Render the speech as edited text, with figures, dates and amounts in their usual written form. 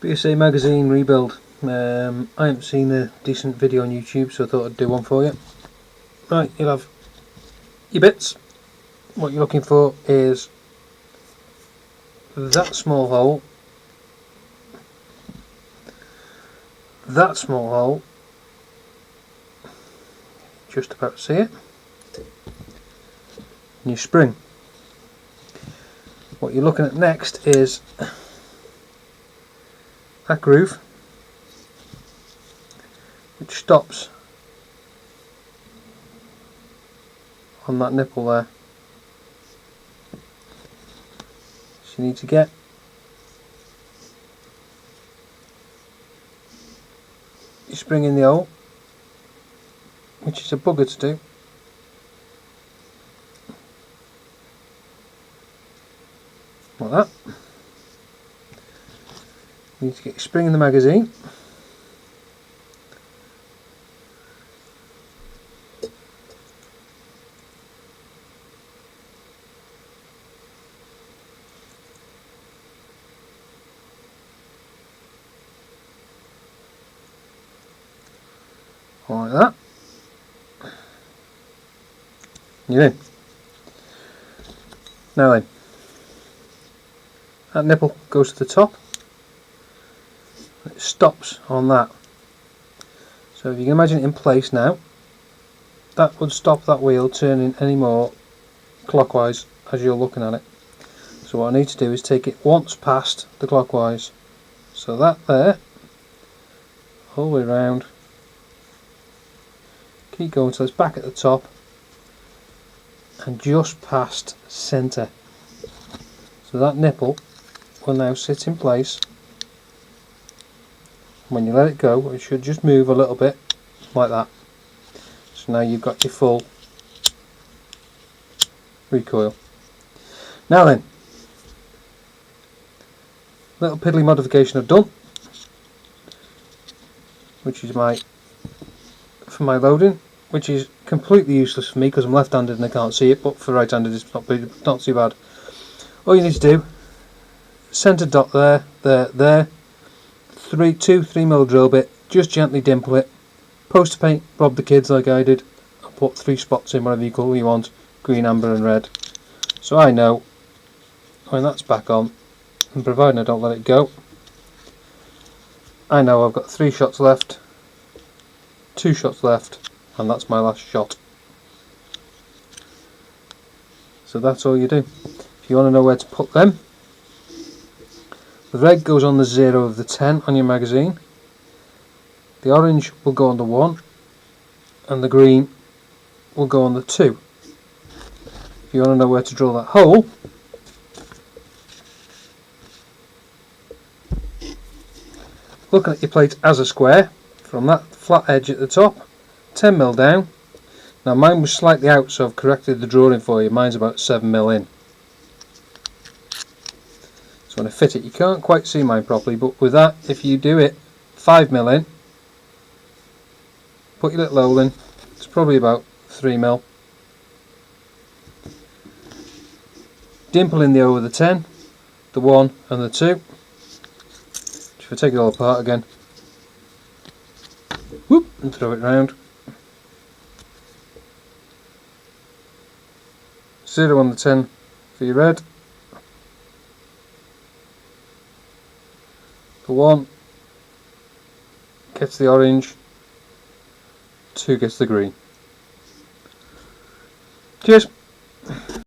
BSA magazine rebuild. I haven't seen a decent video on YouTube, so I thought I'd do one for you. Right, you'll have your bits. What you're looking for is that small hole, that small hole, just about to see it, and your spring. What you're looking at next is that groove, which stops on that nipple there. So you need to get your spring in the hole, which is a bugger to do. Like that. You need to get your spring in the magazine. Like that. You're in. Now then, that nipple goes to the top. It stops on that. So if you can imagine it in place now, that would stop that wheel turning any more clockwise as you're looking at it. So what I need to do is take it once past the clockwise. So that there, all the way around. Keep going till it's back at the top and just past centre. So that nipple will now sit in place. When you let it go, it should just move a little bit like that. So now you've got your full recoil. Now then, little piddly modification I've done, which is for my loading, which is completely useless for me because I'm left-handed and I can't see it, but for right-handed it's not too bad. All you need to do, centre dot there, there, 2-3mm drill bit, just gently dimple it, poster paint, rob the kids like I did, I'll put 3 spots in, whatever colour you want, green, amber and red. So I know when that's back on, and providing I don't let it go, I know I've got 3 shots left, 2 shots left, and that's my last shot. So that's all you do. If you want to know where to put them, the red goes on the 0 of the 10 on your magazine, the orange will go on the 1, and the green will go on the 2. If you want to know where to drill that hole, looking at your plate as a square, from that flat edge at the top, 10mm down. Now mine was slightly out, so I've corrected the drawing for you. Mine's about 7mm in. So when I fit it, you can't quite see mine properly, but with that, if you do it 5mm in, put your little hole in, it's probably about 3mm. Dimple in the over the 10, the 1 and the 2. If I take it all apart again, whoop, and throw it round. 0 on the 10 for your red. The 1 gets the orange, 2 gets the green. Cheers!